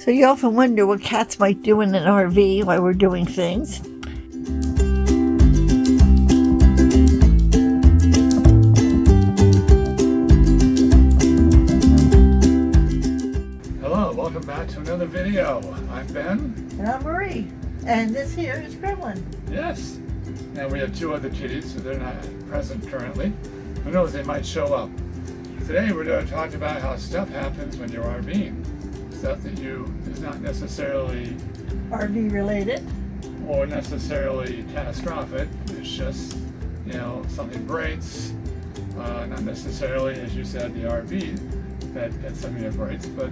So you often wonder what cats might do in an RV while we're doing things. Hello, welcome back to another video. I'm Ben. And I'm Marie. And this here is Eglin. Yes. And we have two other kitties, so they're not present currently. Who knows, they might show up. Today we're going to talk about how stuff happens when you're RVing. Stuff that is not necessarily RV related. Or necessarily catastrophic. It's just, something breaks. Not necessarily, as you said, the RV that something that breaks, but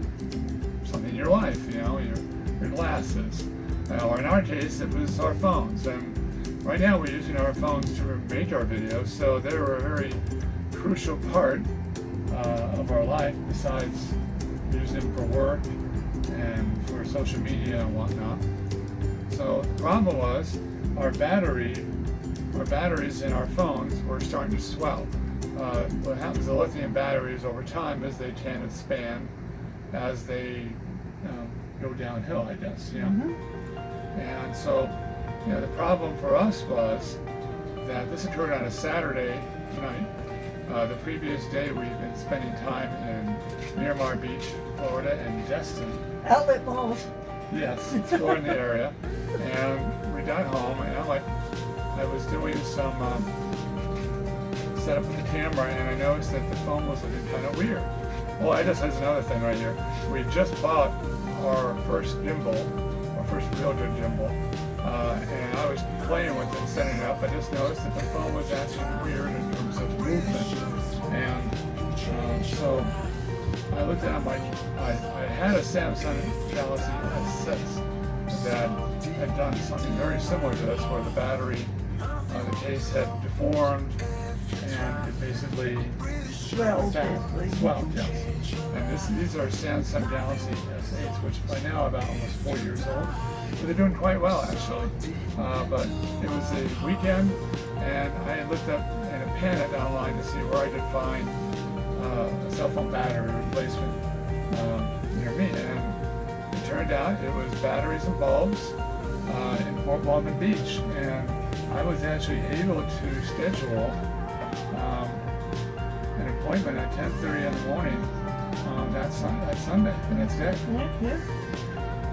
something in your life, your glasses. Or in our case, it was our phones. And right now we're using our phones to make our videos, so they were a very crucial part of our life, besides using them for work and for social media and whatnot. So the problem was our batteries in our phones were starting to swell. What happens to lithium batteries over time is they tend to expand as they go downhill, I guess. Mm-hmm. And so the problem for us was that this occurred on a Saturday night. The previous day we'd been spending time in Miramar Beach, Florida, and Destin. Outlet malls. Yes, exploring the area. And we got home, and I was doing some setup of the camera, and I noticed that the phone was looking kind of weird. Well, I guess there's another thing right here. We just bought our first gimbal, our first real good gimbal, and I was playing with it, setting it up. I just noticed that the phone was acting weird in terms of movement, and so I looked at it. I had a Samsung Galaxy S6 that had done something very similar to this, where the battery, the case had deformed, and it basically Swelled, yes. And these are Samsung Galaxy S8s, which by now are about almost 4 years old. So they're doing quite well, actually. But it was a weekend, and I looked up in a panic online to see where I could find a cell phone battery replacement near me. And it turned out it was batteries and bulbs in Fort Walton Beach. And I was actually able to schedule an appointment at 10:30 in the morning that Sunday, the next day. Yeah.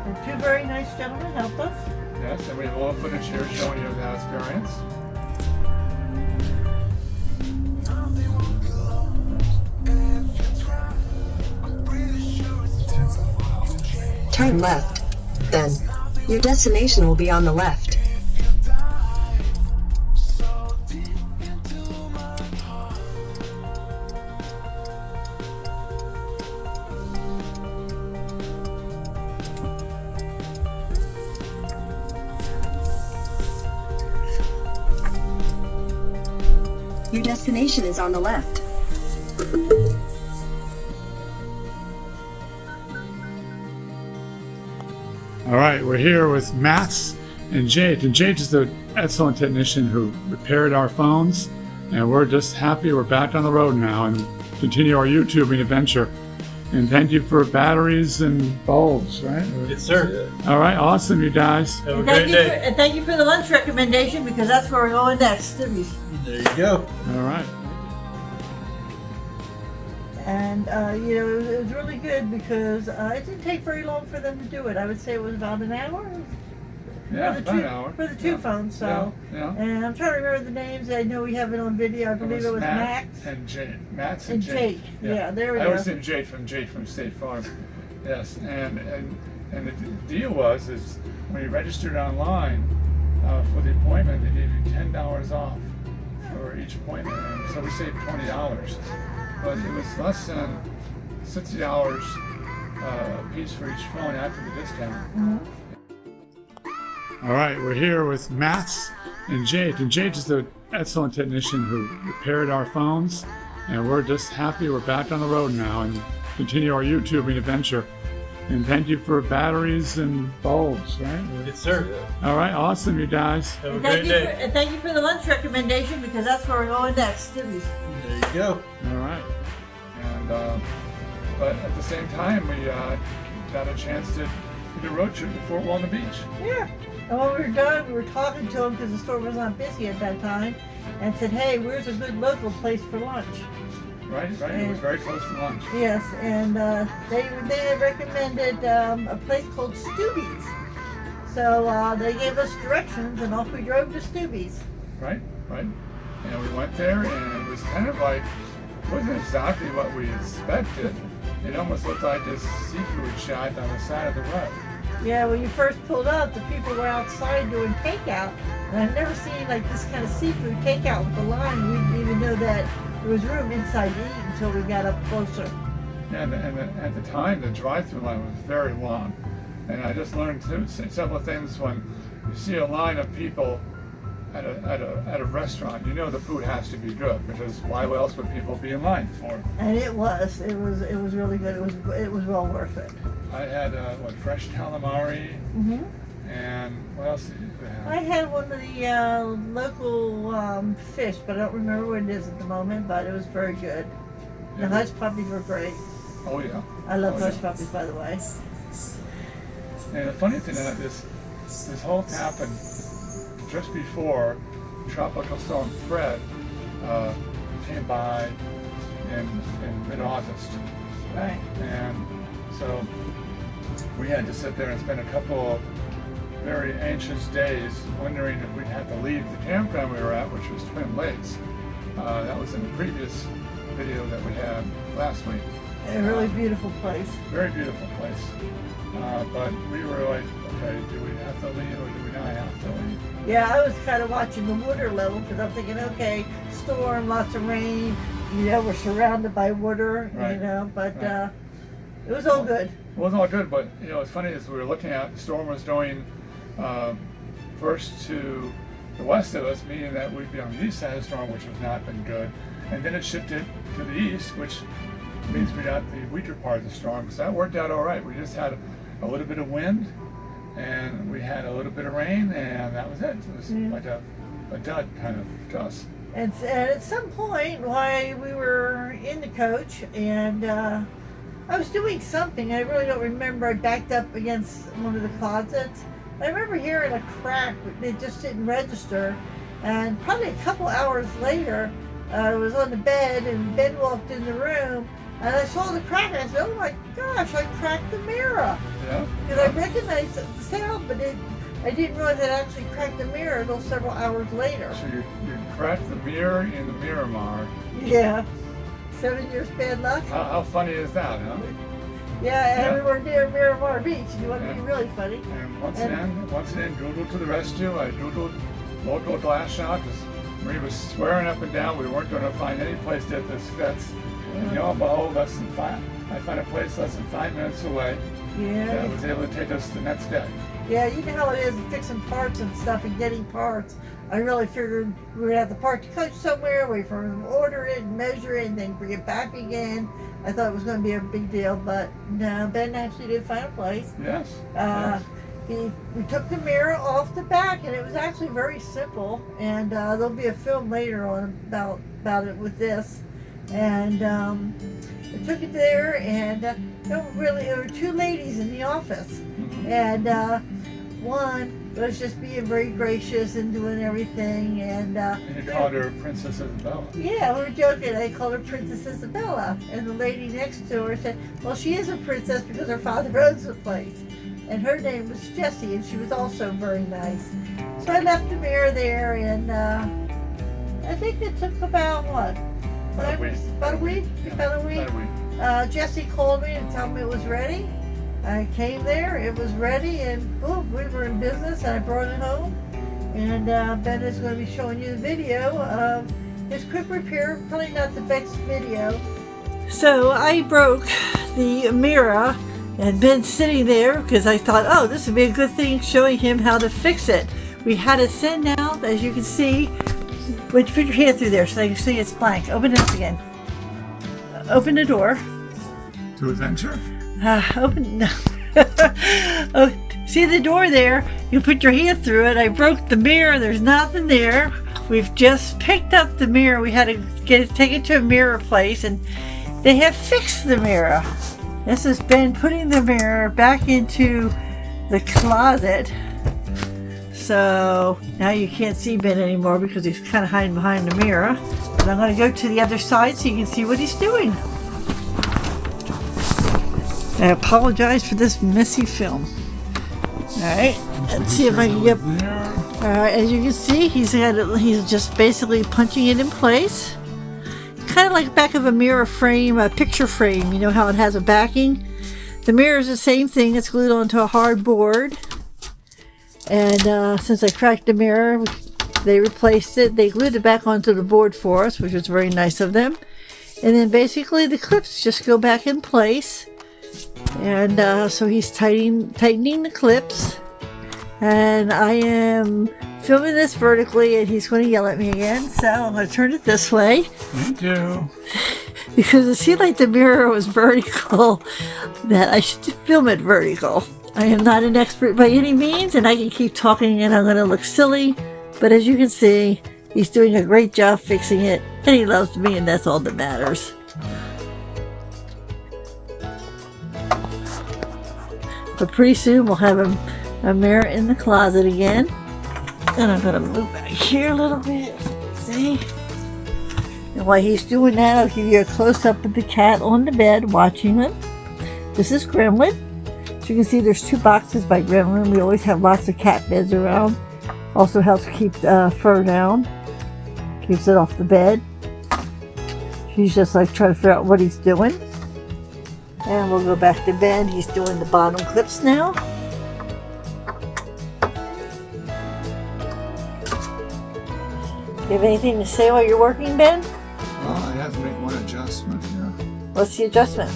And two very nice gentlemen helped us. Yes, and we have a little footage here showing you that experience. Turn left. Then, your destination will be on the left. Your destination is on the left. All right, we're here with Matt and Jade. And Jade is the excellent technician who repaired our phones. And we're just happy we're back on the road now and continue our YouTubing adventure. And thank you for batteries and bulbs, right? Yes, sir. All right, awesome, you guys. Have a great day. And thank you for the lunch recommendation, because that's where we're going next. There you go. All right. And, it was really good because it didn't take very long for them to do it. I would say it was about an hour. Yeah, for about an hour. For the two phones, so. Yeah. And I'm trying to remember the names. I know we have it on video. I believe it was Max. And Jade. Matt and Jake. Yeah, there we go. I always say Jade from State Farm. Yes, and the deal was when you registered online for the appointment, they gave you $10 off for each appointment, and so we saved $20. But it was less than $60 a piece for each phone after the discount. Mm-hmm. All right, we're here with Matt and Jade. And Jade is the excellent technician who repaired our phones. And we're just happy we're back on the road now and continue our YouTubing adventure. And thank you for batteries and bulbs, right? Yes, sir. All right, awesome, you guys. Have a great day. And thank you for the lunch recommendation, because that's where we're going next. There you go. All right. And but at the same time, we got a chance to did a road trip to Fort Walton Beach. Yeah. And when we were done, we were talking to them because the store was not busy at that time, and said, "Hey, where's a good local place for lunch?" Right. It was very close to lunch. Yes, and they had recommended a place called Scobys. So they gave us directions, and off we drove to Scobys. Right. And we went there, and it was kind of like, it wasn't exactly what we expected. It almost looked like this seafood shack on the side of the road. Yeah, when you first pulled up, the people were outside doing takeout, and I've never seen like this kind of seafood takeout with the line. We didn't even know that there was room inside to eat until we got up closer. Yeah, and at the time, the drive-through line was very long. And I just learned several things. When you see a line of people at a restaurant, you know the food has to be good, because why else would people be in line for it? And it was really good. It was well worth it. I had fresh calamari, and what else did you have? I had one of the local fish, but I don't remember what it is at the moment. But it was very good. The hush puppies were great. Oh yeah. I love hush puppies, by the way. And the funny thing is, this whole happened just before Tropical Storm Fred came by in mid-August. Right. And so we had to sit there and spend a couple of very anxious days wondering if we'd have to leave the campground we were at, which was Twin Lakes. That was in the previous video that we had last week. A really beautiful place. Very beautiful place. But we were like, okay, do we have to leave or do we not have to leave? Yeah, I was kind of watching the water level because I'm thinking, okay, storm, lots of rain, we're surrounded by water, Right. but it was all good. It wasn't all good, but it's funny as we were looking at, the storm was going first to the west of us, meaning that we'd be on the east side of the storm, which has not been good, and then it shifted to the east, which means we got the weaker part of the storm. So that worked out all right. We just had a little bit of wind, and we had a little bit of rain, and that was it. It was like a dud kind of to us. And at some point, while we were in the coach, and I was doing something, I really don't remember. I backed up against one of the closets. I remember hearing a crack, but it just didn't register. And probably a couple hours later, I was on the bed, and Ben walked in the room, and I saw the crack, and I said, "Oh my gosh, I cracked the mirror." Yeah. Because I recognized the sound, but I didn't realize it actually cracked the mirror until several hours later. So you cracked the mirror in the Miramar. Yeah. 7 years bad luck. How funny is that, huh? Yeah, and we were near Miramar Beach, if you want to be really funny. And once again, doodled to the rescue. I doodled local glass shop. Marie was swearing up and down we weren't going to find any place that this fits. And lo and behold, I found a place less than 5 minutes away that was able to take us the next day. Yeah, you know how it is fixing parts and stuff and getting parts. I really figured we would have to park the coach somewhere, wait for him to order it, measure it, and then bring it back again. I thought it was going to be a big deal, but no, Ben actually did find a place. Yes. We took the mirror off the back, and it was actually very simple. And there'll be a film later on about it with this. And we took it there, and there were two ladies in the office, and one was just being very gracious and doing everything, and you called her Princess Isabella. Yeah, we were joking. I called her Princess Isabella, and the lady next to her said, "Well, she is a princess because her father owns the place." And her name was Jessie, and she was also very nice. So I left the mirror there, and I think it took about what? About a week. About a week? Yeah, About a week. Jessie called me and told me it was ready. I came there, it was ready, and boom, we were in business, and I brought it home. And Ben is going to be showing you the video of his quick repair, probably not the best video. So I broke the mirror, and Ben's sitting there because I thought, oh, this would be a good thing showing him how to fix it. We had it sent out, as you can see. Would you put your hand through there so they can see it's blank? Open it up again. Open the door. To adventure? Open. No. Oh, see the door there? You put your hand through it. I broke the mirror. There's nothing there. We've just picked up the mirror. We had to take it to a mirror place, and they have fixed the mirror. This has been putting the mirror back into the closet. So now you can't see Ben anymore because he's kind of hiding behind the mirror. But I'm going to go to the other side so you can see what he's doing. I apologize for this messy film. Alright, let's see if I can get... Alright, as you can see, he's just basically punching it in place. Kind of like back of a mirror frame, a picture frame. You know how it has a backing? The mirror is the same thing. It's glued onto a hard board. And since I cracked the mirror, they replaced it. They glued it back onto the board for us, which was very nice of them. And then basically the clips just go back in place. And so he's tightening the clips. And I am filming this vertically, and he's going to yell at me again. So I'm going to turn it this way. Me too. Because it seemed like the mirror was vertical, that I should film it vertical. I am not an expert by any means, and I can keep talking and I'm going to look silly. But as you can see, he's doing a great job fixing it, and he loves me, and that's all that matters. But pretty soon we'll have a mirror in the closet again. And I'm going to move back here a little bit. See? And while he's doing that, I'll give you a close-up of the cat on the bed watching him. This is Gremlin. So you can see there's 2 boxes by Gremlin. We always have lots of cat beds around. Also helps keep fur down. Keeps it off the bed. He's just like trying to figure out what he's doing. And we'll go back to Ben. He's doing the bottom clips now. You have anything to say while you're working, Ben? Well, I have to make one adjustment here. What's the adjustment?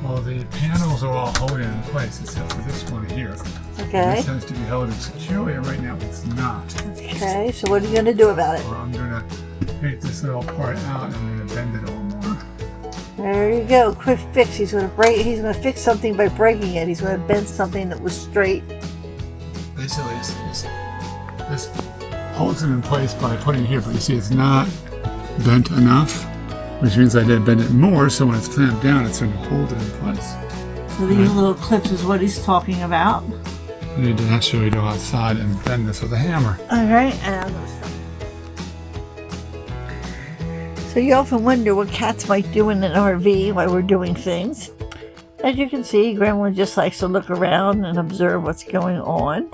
Well, the panels are all holding in place except for this one here. Okay. This has to be held in securely, and right now it's not. Okay, so what are you going to do about it? Or I'm going to take this little part out and I'm going to bend it a little more. There you go. Quick fix. He's going to fix something by breaking it. He's going to bend something that was straight. Basically, this holds it in place by putting it here, but you see it's not bent enough, which means I did bend it more, so when it's clamped down, it's going to hold it in place. So these little clips is what he's talking about. I need to actually go outside and bend this with a hammer. Alright, and I'm going to stop. So you often wonder what cats might do in an RV while we're doing things. As you can see, Gremlin just likes to look around and observe what's going on.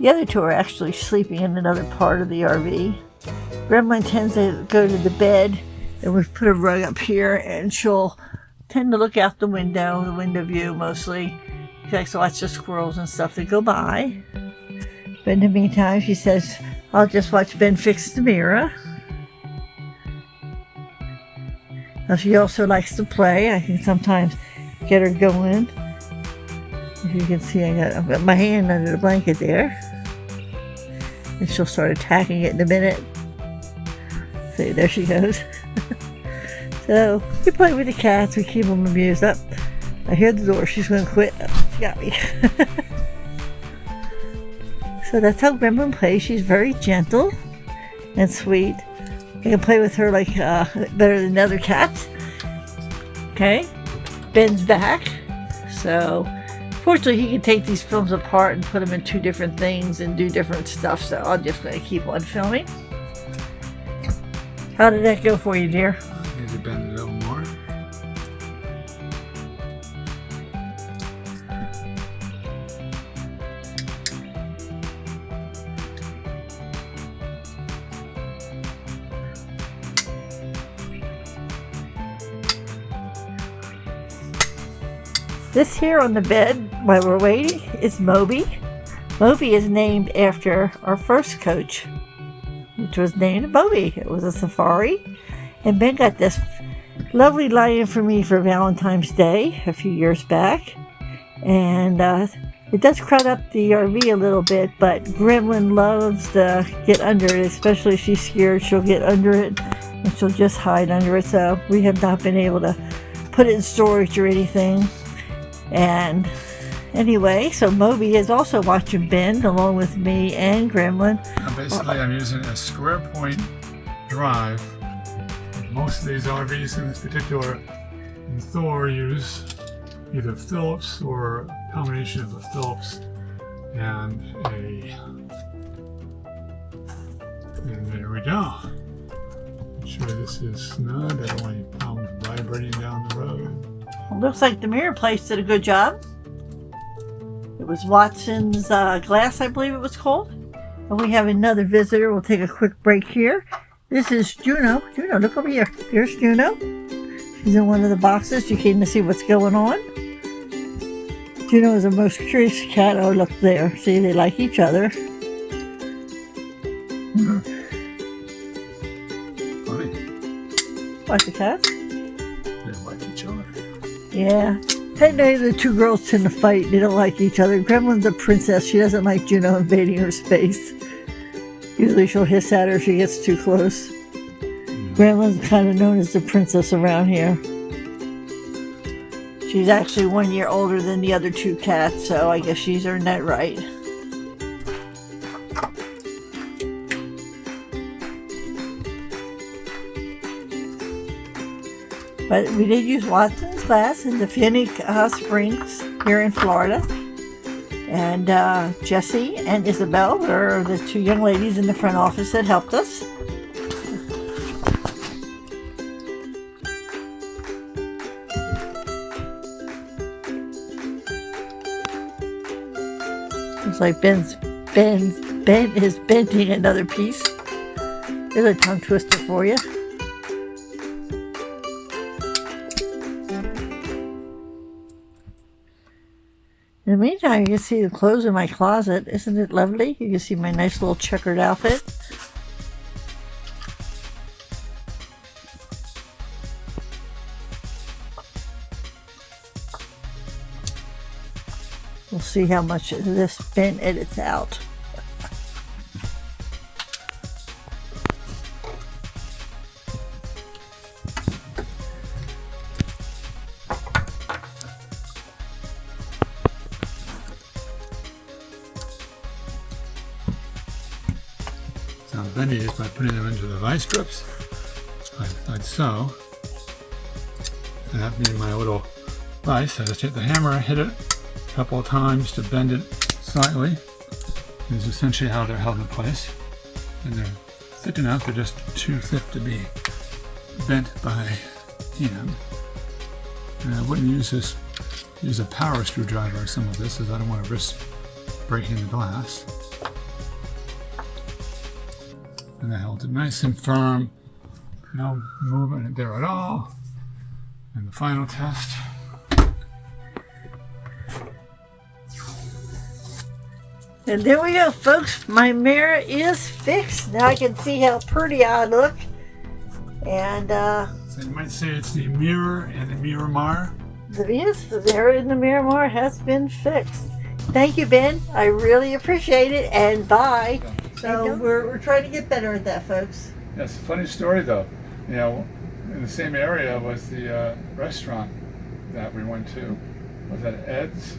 The other 2 are actually sleeping in another part of the RV. Gremlin tends to go to the bed, and we've put a rug up here, and she'll tend to look out the window view mostly. She likes to watch the squirrels and stuff that go by. But in the meantime, she says, I'll just watch Ben fix the mirror. Now she also likes to play. I can sometimes get her going. As you can see, I've got my hand under the blanket there. And she'll start attacking it in a minute. See, there she goes. So, we play with the cats. We keep them amused. Up. I hear the door. She's going to quit. She got me. So that's how Gremlin plays. She's very gentle and sweet. You can play with her like better than other cats. Okay. Ben's back. So, fortunately, he can take these films apart and put them in 2 different things and do different stuff. So I'm just going to keep on filming. How did that go for you, dear? Need to bend it a little more. This here on the bed while we're waiting is Moby. Moby is named after our first coach, which was named Moby. It was a safari. And Ben got this lovely lion for me for Valentine's Day a few years back. And it does crowd up the RV a little bit, but Gremlin loves to get under it, especially if she's scared. She'll get under it and she'll just hide under it. So we have not been able to put it in storage or anything. And anyway, so Moby is also watching Ben along with me and Gremlin. Now basically, I'm using a square point drive. Most of these RVs in this particular Thor use either Phillips or a combination of a Phillips and there we go. Make sure this is snug. I don't want any problems vibrating down the road. Looks like the mirror place did a good job. It was Watson's Glass, I believe it was called. And we have another visitor. We'll take a quick break here. This is Juno. Juno, look over here. Here's Juno. She's in one of the boxes. She came to see what's going on. Juno is a most curious cat. Oh, look there. See, they like each other. Funny. Like the cats? They like each other. Yeah. Hey, the two girls tend to fight. They don't like each other. Gremlin's a princess. She doesn't like Juno invading her space. Usually she'll hiss at her if she gets too close. Gremlin's kind of known as the princess around here. She's actually 1 year older than the other two cats, so I guess she's earned that right. But we did use Watson's Glass in the Phoenix Springs here in Florida. And Jessie and Isabel are the two young ladies in the front office that helped us. Looks like Ben is bending another piece. There's a tongue twister for you. In the meantime, you can see the clothes in my closet. Isn't it lovely? You can see my nice little checkered outfit. We'll see how much this Ben edits out. Sounds bendy is by putting them into the vice grips, like so. And that being my little vice, I just take the hammer, hit it a couple of times to bend it slightly. This is essentially how they're held in place. And they're thick enough, they're just too thick to be bent by hand. And I wouldn't use a power screwdriver or some of this, as I don't want to risk breaking the glass. And I held it nice and firm, no movement there at all. And the final test. And there we go, folks. My mirror is fixed. Now I can see how pretty I look. And So you might say it's the mirror and the Miramar. yes, the mirror in the Miramar has been fixed. Thank you, Ben. I really appreciate it. And bye. So we're trying to get better at that, folks. Yes, funny story though. You know, in the same area was the restaurant that we went to. Was that Ed's?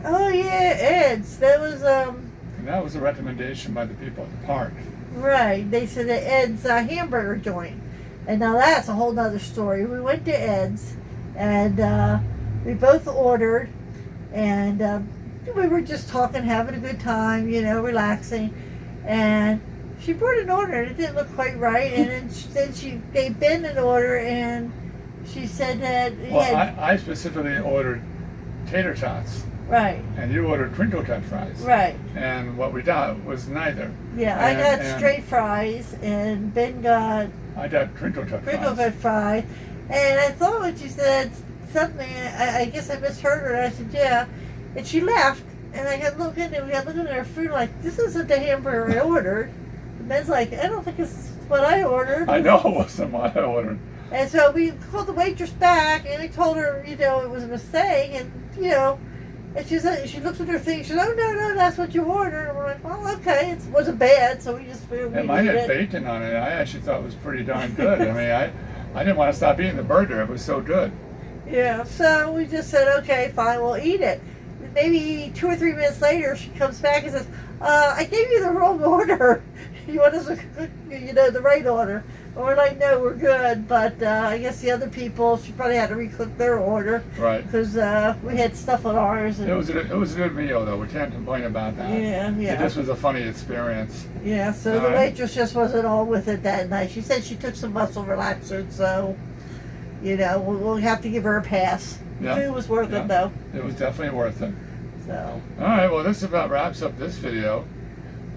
Oh yeah, Ed's. That was And that was a recommendation by the people at the park. right. They said that Ed's hamburger joint. And now that's a whole nother story. We went to Ed's and we both ordered, and we were just talking, having a good time, you know, relaxing. And she brought an order and it didn't look quite right. And then she gave Ben an order and she said that I specifically ordered tater tots. right. And you ordered crinkle cut fries. Right. And what we got was neither. Yeah, I got straight fries and Ben got I got crinkle cut crinkle fries. cut fry. And I thought when she said something, I guess I misheard her. And I said, yeah. And she left. And I got looking and we got looking at our food like, this isn't the hamburger I ordered. And Ben's like, I don't think this is what I ordered. I know it wasn't what I ordered. And so we called the waitress back and we told her, you know, it was a mistake. And, you know, and she looked at her thing. She said, oh, no, that's what you ordered. And we're like, well, okay. It wasn't bad. So we just figured we'd And mine eat had it. bacon on it. I actually thought it was pretty darn good. I mean, I didn't want to stop eating the burger. It was so good. Yeah, so we just said, okay, fine, we'll eat it. Maybe 2 or 3 minutes later, she comes back and says, I gave you the wrong order. You want us to cook, you know, the right order. we're like, no, we're good. But I guess the other people, she probably had to recook their order. Right. Because we had stuff on ours. And It was a good meal though. We can't complain about that. yeah, yeah. It just was a funny experience. Yeah, so All the right. waitress just wasn't all with it that night. She said she took some muscle relaxers, so, we'll have to give her a pass. Yeah. The food was worth Yeah. it, though. It was definitely worth it. So, Alright, well this about wraps up this video.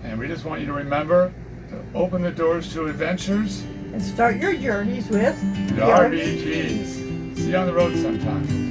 And we just want you to remember to open the doors to adventures. and start your journeys with The RV Keys. See you on the road sometime.